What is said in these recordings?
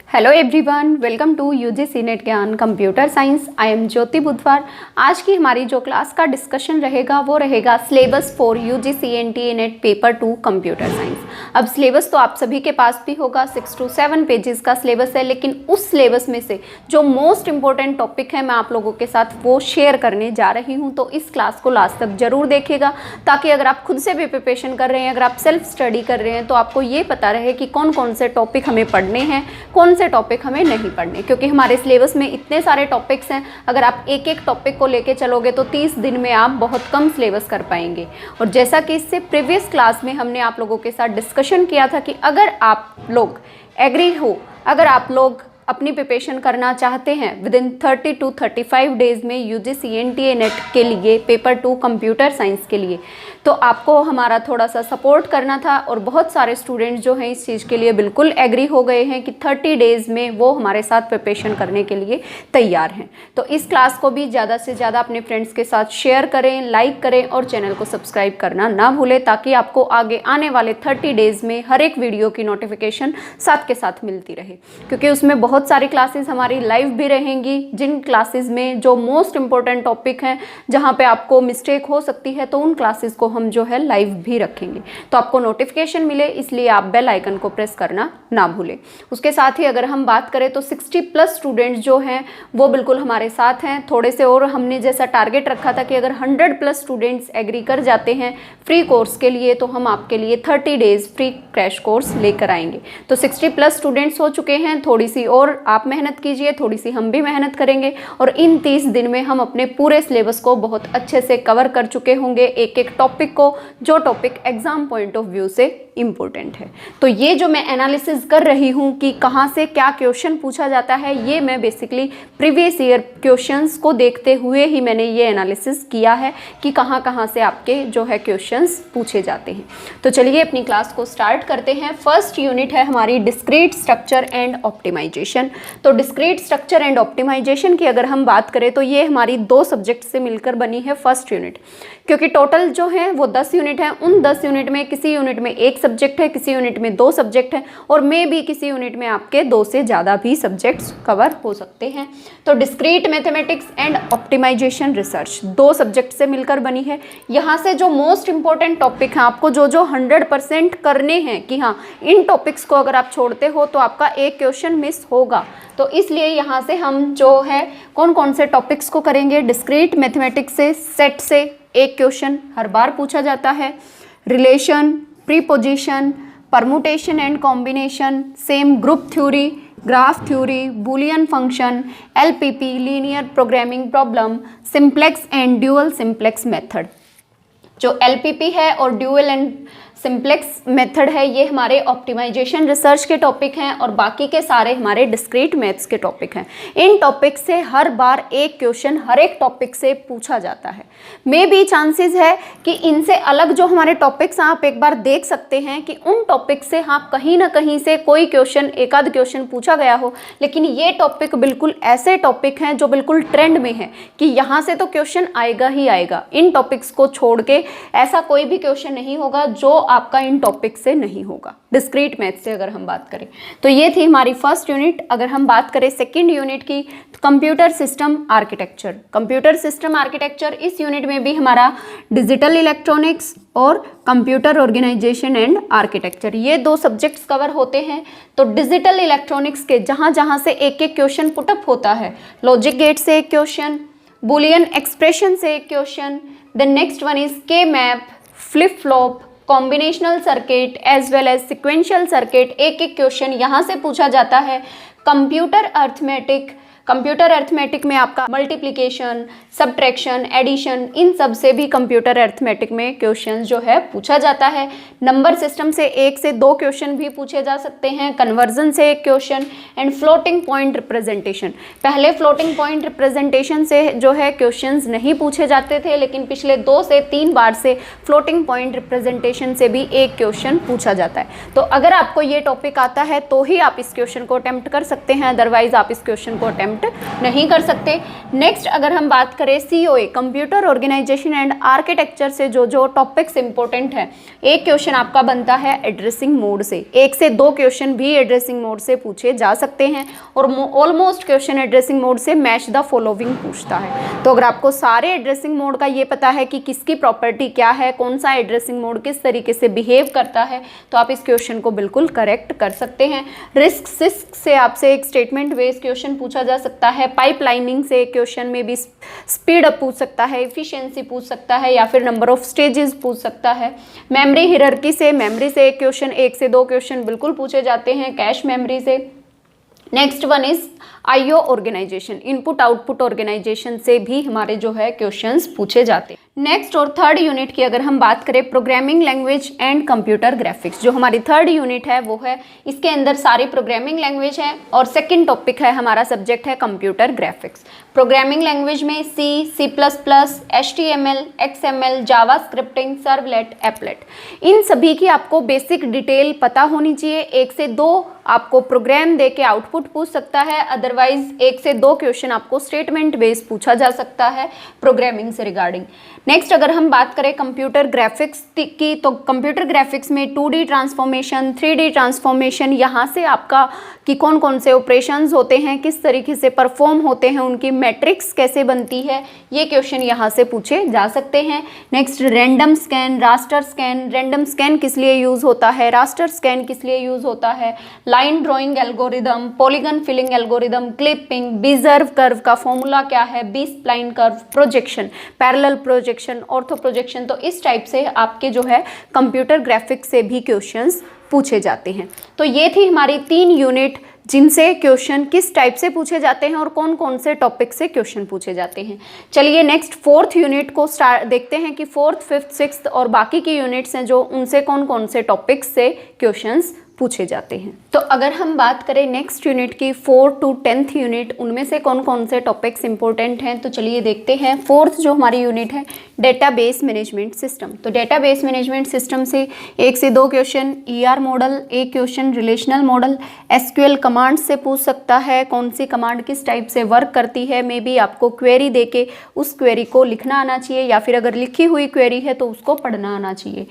Hello everyone, welcome to UGC NET Gyan computer science. I am Jyoti Budhwar. आज की हमारी जो क्लास का डिस्कशन रहेगा वो रहेगा syllabus for UGC NTA net paper 2 computer science. अब सिलेबस तो आप सभी के पास भी होगा, 6 to 7 पेजेस का सिलेबस है, लेकिन उस सिलेबस में से जो मोस्ट इंपॉर्टेंट टॉपिक है मैं आप लोगों के साथ वो शेयर करने जा रही हूँ। तो इस क्लास को लास्ट तक जरूर देखिएगा, ताकि अगर आप खुद से भी प्रिपरेशन कर रहे हैं, अगर आप सेल्फ स्टडी कर रहे हैं, तो आपको ये पता रहे कि कौन कौन से टॉपिक हमें पढ़ने हैं, कौन से टॉपिक हमें नहीं पढ़ने। क्योंकि हमारे सिलेबस में इतने सारे टॉपिक्स हैं, अगर आप एक एक टॉपिक को लेके चलोगे तो 30 दिन में आप बहुत कम सिलेबस कर पाएंगे। और जैसा कि इससे प्रीवियस क्लास में हमने आप लोगों के साथ डिस्कशन किया था कि अगर आप लोग एग्री हो, अगर आप लोग अपनी प्रिपरेशन करना चाहते हैं विद इन 30 to 35 डेज में यूजीसी एनटीए नेट के लिए पेपर 2 कंप्यूटर साइंस के लिए, तो आपको हमारा थोड़ा सा सपोर्ट करना था। और बहुत सारे स्टूडेंट्स जो हैं इस चीज़ के लिए बिल्कुल एग्री हो गए हैं कि 30 डेज़ में वो हमारे साथ प्रिपरेशन करने के लिए तैयार हैं। तो इस क्लास को भी ज़्यादा से ज़्यादा अपने फ्रेंड्स के साथ शेयर करें, लाइक करें और चैनल को सब्सक्राइब करना ना भूलें, ताकि आपको आगे आने वाले 30 डेज़ में हर एक वीडियो की नोटिफिकेशन साथ के साथ मिलती रहे। क्योंकि उसमें बहुत सारी क्लासेस हमारी लाइव भी रहेंगी, जिन क्लासेस में जो मोस्ट इंपॉर्टेंट टॉपिक हैं, जहाँ पे आपको मिस्टेक हो सकती है, तो उन क्लासेस को हम जो है लाइव भी रखेंगे। तो आपको नोटिफिकेशन मिले, इसलिए आप बेल आइकन को प्रेस करना ना भूलें। उसके साथ ही अगर हम बात करें तो 60+ स्टूडेंट्स जो हैं वो बिल्कुल हमारे साथ हैं। थोड़े से और हमने जैसा टारगेट रखा था कि अगर 100+ स्टूडेंट्स एग्री कर जाते हैं फ्री कोर्स के लिए, तो हम आपके लिए 30 डेज फ्री क्रैश कोर्स लेकर आएंगे। तो 60+ स्टूडेंट्स हो चुके हैं, थोड़ी सी और आप मेहनत कीजिए, थोड़ी सी हम भी मेहनत करेंगे, और इन 30 दिन में हम अपने पूरे सिलेबस को बहुत अच्छे से कवर कर चुके होंगे, एक एक टॉपिक को, जो topic exam point of view से इम्पोर्टेंट है। तो ये जो मैं एनालिसिस कर रही हूँ कि कहाँ से क्या क्वेश्चन पूछा जाता है, ये मैं बेसिकली प्रीवियस ईयर क्वेश्चंस को देखते हुए ही मैंने ये एनालिसिस किया है कि कहाँ कहाँ से आपके जो है क्वेश्चंस पूछे जाते हैं। तो चलिए अपनी क्लास को स्टार्ट करते हैं। फर्स्ट यूनिट है हमारी डिस्क्रीट स्ट्रक्चर एंड ऑप्टिमाइजेशन। तो डिस्क्रीट स्ट्रक्चर एंड ऑप्टिमाइजेशन की अगर हम बात करें तो ये हमारी 2 सब्जेक्ट से मिलकर बनी है फर्स्ट यूनिट। क्योंकि टोटल जो है वो 10 यूनिट है, उन 10 यूनिट में किसी यूनिट में 1 सब्जेक्ट है, किसी यूनिट में 2 सब्जेक्ट है, और मे भी किसी यूनिट में आपके 2 से ज़्यादा भी सब्जेक्ट्स कवर हो सकते हैं। तो discrete mathematics and optimisation research 2 subject से मिलकर बनी है। यहाँ से जो मोस्ट इंपॉर्टेंट टॉपिक हैं, आपको जो जो 100% करने हैं कि हाँ इन टॉपिक्स को अगर आप छोड़ते हो तो आपका एक क्वेश्चन मिस होगा, तो इसलिए यहाँ से हम जो है कौन कौन से टॉपिक्स को करेंगे। डिस्क्रीट मैथमेटिक्स से सेट से एक क्वेश्चन हर बार पूछा जाता है, relation, preposition, permutation and combination, same group theory, graph theory, Boolean function, LPP, linear programming problem, simplex and dual simplex method. जो एलपीपी है और ड्यूअल एंड सिंप्लेक्स मेथड है, ये हमारे ऑप्टिमाइजेशन रिसर्च के टॉपिक हैं, और बाकी के सारे हमारे डिस्क्रीट मैथ्स के टॉपिक हैं। इन टॉपिक से हर बार एक क्वेश्चन हर एक टॉपिक से पूछा जाता है। मे बी चांसेस है कि इनसे अलग जो हमारे टॉपिक्स आप एक बार देख सकते हैं कि उन टॉपिक से हाँ कहीं ना कहीं से कोई क्वेश्चन, एक आध क्वेश्चन पूछा गया हो, लेकिन ये टॉपिक बिल्कुल ऐसे टॉपिक हैं जो बिल्कुल ट्रेंड में है कि यहाँ से तो क्वेश्चन आएगा ही आएगा। इन टॉपिक्स को छोड़ के ऐसा कोई भी क्वेश्चन नहीं होगा जो आपका इन टॉपिक से नहीं होगा। डिस्क्रीट मैथ से अगर हम बात करें तो ये थी हमारी फर्स्ट यूनिट। अगर हम बात करें सेकंड यूनिट की, computer system architecture. Computer system architecture, इस यूनिट में भी हमारा डिजिटल इलेक्ट्रॉनिक्स और कंप्यूटर ऑर्गेनाइजेशन एंड आर्किटेक्चर, ये 2 सब्जेक्ट्स कवर होते हैं। तो डिजिटल इलेक्ट्रॉनिक्स के जहाँ जहाँ से एक एक क्वेश्चन पुटअप होता है, लॉजिक गेट से एक क्वेश्चन, बुलियन एक्सप्रेशन से एक question, then next one is K map, flip flop, combinational circuit as well as sequential circuit, एक एक क्वेश्चन यहाँ से पूछा जाता है। कंप्यूटर अर्थमेटिक में आपका मल्टीप्लिकेशन, सब्ट्रैक्शन, एडिशन, इन सब से भी कंप्यूटर अर्थमेटिक में क्वेश्चंस जो है पूछा जाता है। नंबर सिस्टम से 1 से 2 क्वेश्चन भी पूछे जा सकते हैं, कन्वर्जन से एक question, and floating point representation. पहले फ्लोटिंग पॉइंट रिप्रेजेंटेशन से जो है क्वेश्चंस नहीं पूछे जाते थे, लेकिन पिछले 2 से 3 बार से फ्लोटिंग पॉइंट रिप्रेजेंटेशन से भी एक क्वेश्चन पूछा जाता है। तो अगर आपको ये टॉपिक आता है तो ही आप इस क्वेश्चन को अटेम्प्ट कर सकते हैं, अदरवाइज आप इस क्वेश्चन को अटेम्प्ट अटेम्प्ट नहीं कर सकते। नेक्स्ट अगर हम बात करें COA computer organisation and architecture से जो टॉपिक्स इंपॉर्टेंट है, एक क्वेश्चन आपका बनता है एड्रेसिंग मोड से, 1 से 2 क्वेश्चन भी एड्रेसिंग मोड से पूछे जा सकते हैं और ऑलमोस्ट क्वेश्चन एड्रेसिंग मोड से मैच द फॉलोइंग पूछता है। तो अगर आपको सारे एड्रेसिंग मोड का ये पता है कि किसकी प्रॉपर्टी क्या है, कौन सा एड्रेसिंग मोड किस तरीके से बिहेव करता है, तो आप इस क्वेश्चन को बिल्कुल करेक्ट कर सकते हैं। रिस्क सिस्क से आपसे एक स्टेटमेंट बेस्ड क्वेश्चन पूछा जा सकता है। पाइपलाइनिंग से क्वेश्चन में भी स्पीड अप पूछ सकता है, एफिशिएंसी पूछ सकता है या फिर नंबर ऑफ स्टेजेस पूछ सकता है। मेमोरी हियरार्की से, मेमोरी से एक क्वेश्चन, 1 से 2 क्वेश्चन बिल्कुल पूछे जाते हैं कैश मेमोरी से। Next one is IO organisation, input output organisation से भी हमारे जो है क्वेश्चंस पूछे जाते हैं। नेक्स्ट और थर्ड यूनिट की अगर हम बात करें programming language and computer graphics, जो हमारी थर्ड यूनिट है वो है, इसके अंदर सारी प्रोग्रामिंग लैंग्वेज है और सेकंड टॉपिक है हमारा सब्जेक्ट है कंप्यूटर ग्राफिक्स। प्रोग्रामिंग लैंग्वेज में C++, HTML, XML, Java scripting, servlet, applet, इन सभी की आपको बेसिक डिटेल पता होनी चाहिए। 1 से 2 आपको प्रोग्राम दे के आउटपुट पूछ सकता है, अदरवाइज 1 से 2 क्वेश्चन आपको स्टेटमेंट बेस्ड पूछा जा सकता है प्रोग्रामिंग से रिगार्डिंग। नेक्स्ट अगर हम बात करें कंप्यूटर ग्राफिक्स की, तो कंप्यूटर ग्राफिक्स में 2D ट्रांसफॉर्मेशन, 3D ट्रांसफॉर्मेशन, यहाँ से आपका कि कौन कौन से ऑपरेशंस होते हैं, किस तरीके से परफॉर्म होते हैं, उनकी मैट्रिक्स कैसे बनती है, ये क्वेश्चन यहाँ से पूछे जा सकते हैं। Next random scan, raster scan, random scan किस लिए यूज़ होता है, रास्टर स्कैन किस लिए यूज़ होता है, line drawing algorithm, polygon filling algorithm, clipping, Bezier curve का फॉर्मूला क्या है, B spline curve, projection, parallel projection, ortho projection. तो इस टाइप से आपके जो है कंप्यूटर ग्राफिक्स से भी क्वेश्चंस पूछे जाते हैं। तो ये थी हमारी 3 यूनिट जिनसे क्वेश्चन किस टाइप से पूछे जाते हैं और कौन कौन से टॉपिक से क्वेश्चन पूछे जाते हैं। चलिए नेक्स्ट 4th यूनिट को देखते हैं कि 4th, 5th, 6th और बाकी की यूनिट्स हैं जो उनसे कौन कौन से टॉपिक्स से क्वेश्चंस पूछे जाते हैं। तो अगर हम बात करें नेक्स्ट यूनिट की 4th to 10th यूनिट, उनमें से कौन कौन से टॉपिक्स इंपॉर्टेंट हैं, तो चलिए देखते हैं। 4th जो हमारी यूनिट है डेटाबेस मैनेजमेंट सिस्टम, तो डेटाबेस मैनेजमेंट सिस्टम से 1 से 2 क्वेश्चन, ER मॉडल, एक question relational model, SQL command से पूछ सकता है, कौन सी कमांड किस टाइप से वर्क करती है, मे बी आपको क्वेरी देके उस क्वेरी को लिखना आना चाहिए या फिर अगर लिखी हुई क्वेरी है तो उसको पढ़ना आना चाहिए।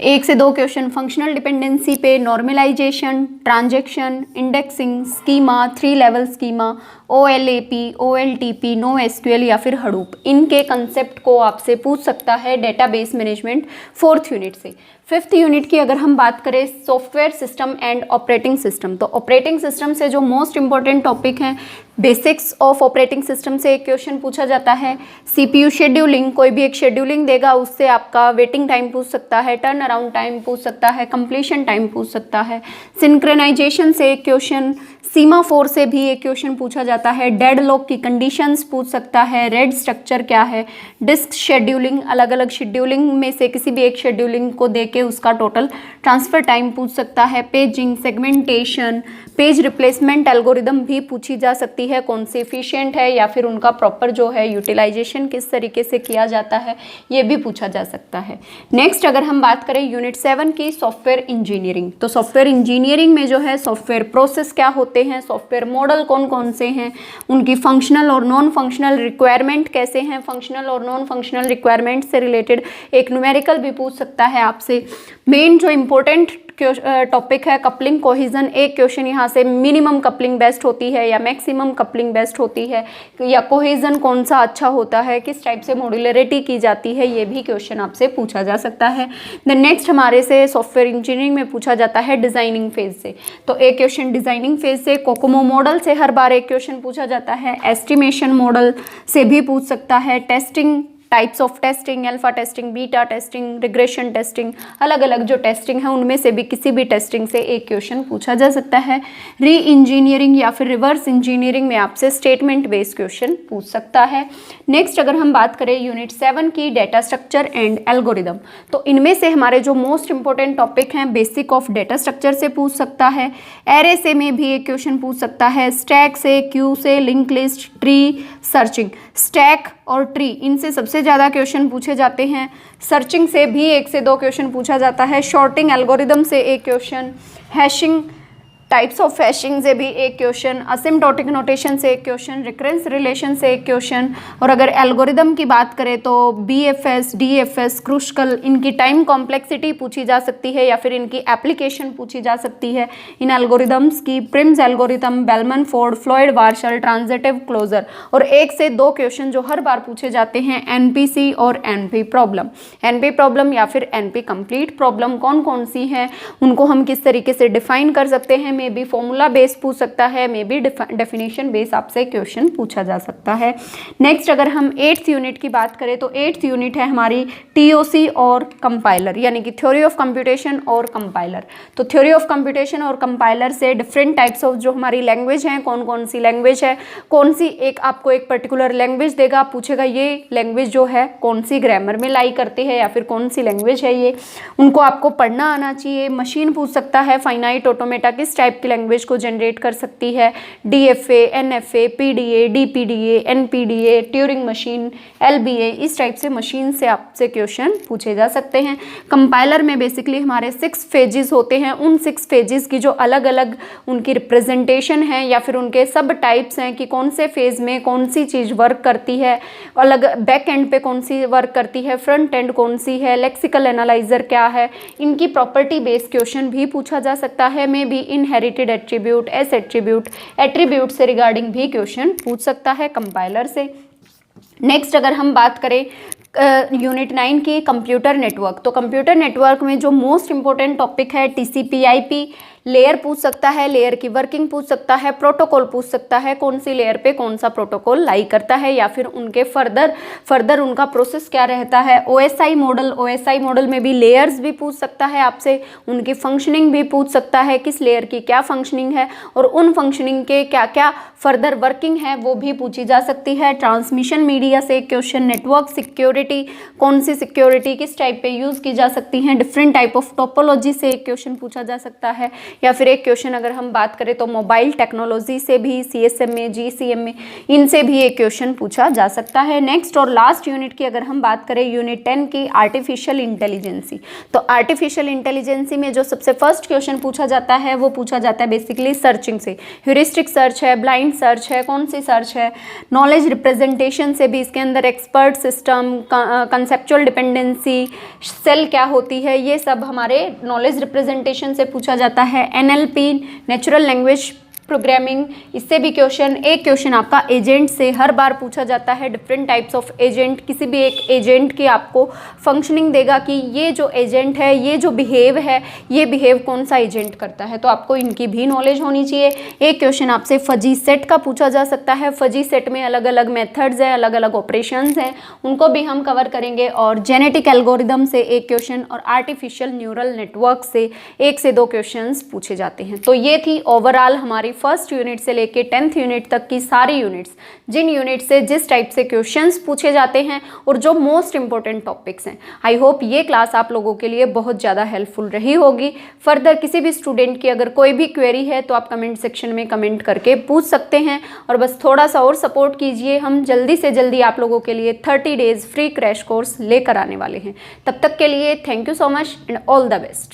1 से 2 क्वेश्चन फंक्शनल डिपेंडेंसी पे, normalisation, transaction, indexing, schema, 3 level schema, OLAP, OLTP, NoSQL या फिर हडूप, इनके कंसेप्ट को आपसे पूछ सकता है डेटाबेस मैनेजमेंट 4th यूनिट से। 5th यूनिट की अगर हम बात करें software system and operating system, तो ऑपरेटिंग सिस्टम से जो मोस्ट इंपॉर्टेंट टॉपिक हैं, बेसिक्स ऑफ ऑपरेटिंग सिस्टम से एक क्वेश्चन पूछा जाता है। CPU शेड्यूलिंग, कोई भी एक शेड्यूलिंग देगा उससे आपका वेटिंग टाइम पूछ सकता है, टर्न अराउंड टाइम पूछ सकता है, कंप्लीशन टाइम पूछ सकता है। सिंक्रोनाइजेशन से एक क्वेश्चन, सीमाफोर से भी एक क्वेश्चन पूछा जाता है, डेडलॉक की कंडीशंस पूछ सकता है, रेड स्ट्रक्चर क्या है, डिस्क शेड्यूलिंग, अलग अलग शेड्यूलिंग में से किसी भी एक शेड्यूलिंग को देके उसका टोटल ट्रांसफर टाइम पूछ सकता है, paging, segmentation, page replacement algorithm भी पूछी जा सकती है, कौन से एफिशिएंट है या फिर उनका प्रॉपर जो है यूटिलाइजेशन किस तरीके से किया जाता है, ये भी पूछा जा सकता है। नेक्स्ट अगर हम बात करें यूनिट 7 की सॉफ्टवेयर इंजीनियरिंग, तो सॉफ्टवेयर इंजीनियरिंग में जो है सॉफ्टवेयर प्रोसेस क्या होते हैं, सॉफ्टवेयर मॉडल कौन कौन से हैं, उनकी फंक्शनल और नॉन फंक्शनल रिक्वायरमेंट कैसे हैं, फंक्शनल और नॉन फंक्शनल रिक्वायरमेंट से रिलेटेड एक न्यूमेरिकल भी पूछ सकता है आपसे। मेन जो इम्पोर्टेंट टॉपिक है कपलिंग कोहिजन, एक क्वेश्चन यहाँ से मिनिमम कपलिंग बेस्ट होती है या मैक्सिमम कपलिंग बेस्ट होती है, या कोहिजन कौन सा अच्छा होता है, किस टाइप से मॉड्यूलरिटी की जाती है, ये भी क्वेश्चन आपसे पूछा जा सकता है। देन नेक्स्ट हमारे से सॉफ्टवेयर इंजीनियरिंग में पूछा जाता है डिजाइनिंग फेज से, तो एक क्वेश्चन डिजाइनिंग फेज से, कोकोमो मॉडल से हर बार एक क्वेश्चन पूछा जाता है, एस्टिमेशन मॉडल से भी पूछ सकता है, testing, types of testing, alpha testing, beta testing, regression testing, अलग अलग जो टेस्टिंग है उनमें से भी किसी भी टेस्टिंग से एक क्वेश्चन पूछा जा सकता है। री इंजीनियरिंग या फिर रिवर्स इंजीनियरिंग में आपसे स्टेटमेंट बेस्ड क्वेश्चन पूछ सकता है। नेक्स्ट अगर हम बात करें यूनिट 7 की डेटा स्ट्रक्चर एंड एल्गोरिदम, तो इनमें से हमारे जो मोस्ट इंपॉर्टेंट टॉपिक हैं बेसिक ऑफ डेटा स्ट्रक्चर से पूछ सकता है, एरे से में भी एक क्वेश्चन पूछ सकता है, स्टैक से, क्यू से, link list, tree, searching, stack और ट्री, इनसे सबसे ज़्यादा क्वेश्चन पूछे जाते हैं। सर्चिंग से भी 1 से 2 क्वेश्चन पूछा जाता है, शॉर्टिंग एल्गोरिदम से एक question, hashing types of hashing से भी एक क्वेश्चन, असिम्प्टोटिक नोटेशन से एक क्वेश्चन, रिकरेंस रिलेशन से एक क्वेश्चन, और अगर एल्गोरिदम की बात करें तो BFS, DFS, क्रूस्कल, इनकी टाइम कॉम्प्लेक्सिटी पूछी जा सकती है या फिर इनकी एप्लीकेशन पूछी जा सकती है। इन एल्गोरिदम्स की Prim's algorithm, Bellman Ford, Floyd Warshall, transitive closure, और 1 से 2 क्वेश्चन जो हर बार पूछे जाते हैं NPC और NP प्रॉब्लम। NP प्रॉब्लम या फिर NP कंप्लीट प्रॉब्लम कौन कौन सी हैं, उनको हम किस तरीके से डिफाइन कर सकते हैं। मे बी फॉर्मूला बेस पूछ सकता है, मे बी डेफिनेशन बेस आपसे क्वेश्चन पूछा जा सकता है। नेक्स्ट अगर हम 8th यूनिट की बात करें तो 8th यूनिट है हमारी TOC और कंपाइलर, यानी कि थ्योरी ऑफ कंप्यूटेशन और कंपाइलर। तो थ्योरी ऑफ कंप्यूटेशन और कंपाइलर से डिफरेंट टाइप्स ऑफ जो हमारी लैंग्वेज हैं, कौन कौन सी लैंग्वेज है, कौन सी एक आपको एक पर्टिकुलर लैंग्वेज देगा, पूछेगा ये लैंग्वेज जो है कौन सी ग्रामर में लाई करती है या फिर कौन सी लैंग्वेज है ये, उनको आपको पढ़ना आना चाहिए। मशीन पूछ सकता है फाइनाइट ऑटोमेटा किस टाइप की लैंग्वेज को जनरेट कर सकती है, DFA, NFA, PDA, DPDA, NPDA, Turing machine, LBA, इस टाइप से मशीन से आपसे क्वेश्चन पूछे जा सकते हैं। कंपाइलर में बेसिकली हमारे 6 फेजेस होते हैं, उन 6 फेजेस की जो अलग अलग उनकी रिप्रेजेंटेशन है या फिर उनके सब टाइप्स हैं कि कौन से फेज में कौन सी चीज़ वर्क करती है, अलग बैक एंड पे कौन सी वर्क करती है, फ्रंट एंड कौन सी है, लेक्सिकल एनालाइजर क्या है, इनकी प्रॉपर्टी बेस्ड क्वेश्चन भी पूछा जा सकता है। May be inherited attribute, S attribute से रिगार्डिंग भी क्वेश्चन पूछ सकता है कंपाइलर से। नेक्स्ट अगर हम बात करें यूनिट 9 की कंप्यूटर नेटवर्क, तो कंप्यूटर नेटवर्क में जो मोस्ट इंपॉर्टेंट टॉपिक है TCP/IP, लेयर पूछ सकता है, लेयर की वर्किंग पूछ सकता है, प्रोटोकॉल पूछ सकता है, कौन सी लेयर पे कौन सा प्रोटोकॉल लाई करता है या फिर उनके फर्दर उनका प्रोसेस क्या रहता है। OSI मॉडल में भी लेयर्स भी पूछ सकता है आपसे, उनकी फंक्शनिंग भी पूछ सकता है, किस लेयर की क्या फंक्शनिंग है और उन फंक्शनिंग के क्या क्या फर्दर वर्किंग है वो भी पूछी जा सकती है। ट्रांसमिशन मीडिया से एक क्वेश्चन, नेटवर्क सिक्योरिटी, कौन सी सिक्योरिटी किस टाइप पे यूज़ की जा सकती हैं, डिफरेंट टाइप ऑफ टोपोलॉजी से एक क्वेश्चन पूछा जा सकता है। या फिर एक क्वेश्चन अगर हम बात करें तो मोबाइल टेक्नोलॉजी से भी, CSMA, GCMA, इनसे भी एक क्वेश्चन पूछा जा सकता है। नेक्स्ट और लास्ट यूनिट की अगर हम बात करें यूनिट 10 की आर्टिफिशियल इंटेलिजेंसी, तो आर्टिफिशियल इंटेलिजेंसी में जो सबसे फर्स्ट क्वेश्चन पूछा जाता है वो पूछा जाता है बेसिकली सर्चिंग से। ह्यूरिस्टिक सर्च है, ब्लाइंड सर्च है, कौन सी सर्च है, नॉलेज रिप्रेजेंटेशन से भी, इसके अंदर expert system, conceptual dependency, cell क्या होती है, ये सब हमारे नॉलेज रिप्रेजेंटेशन से पूछा जाता है। NLP, नेचुरल लैंग्वेज प्रोग्रामिंग, इससे भी क्वेश्चन, एक क्वेश्चन आपका एजेंट से हर बार पूछा जाता है। डिफरेंट टाइप्स ऑफ एजेंट, किसी भी एक एजेंट की आपको फंक्शनिंग देगा कि ये जो एजेंट है, ये जो बिहेव है, ये बिहेव कौन सा एजेंट करता है, तो आपको इनकी भी नॉलेज होनी चाहिए। एक क्वेश्चन आपसे फजी सेट का पूछा जा सकता है। फजी सेट में अलग अलग मेथड्स हैं, अलग अलग ऑपरेशंस हैं, उनको भी हम कवर करेंगे। और जेनेटिक एल्गोरिदम से एक क्वेश्चन और आर्टिफिशियल न्यूरल नेटवर्क से 1 से 2 क्वेश्चंस पूछे जाते हैं। तो ये थी ओवरऑल हमारी फर्स्ट यूनिट से लेके 10th यूनिट तक की सारी यूनिट्स, जिन यूनिट से जिस टाइप से क्वेश्चंस पूछे जाते हैं और जो मोस्ट इंपॉर्टेंट टॉपिक्स हैं। आई होप ये क्लास आप लोगों के लिए बहुत ज़्यादा हेल्पफुल रही होगी। फर्दर किसी भी स्टूडेंट की अगर कोई भी क्वेरी है तो आप कमेंट सेक्शन में कमेंट करके पूछ सकते हैं। और बस थोड़ा सा और सपोर्ट कीजिए, हम जल्दी से जल्दी आप लोगों के लिए 30 डेज फ्री क्रैश कोर्स लेकर आने वाले हैं। तब तक के लिए thank you so much and all the best.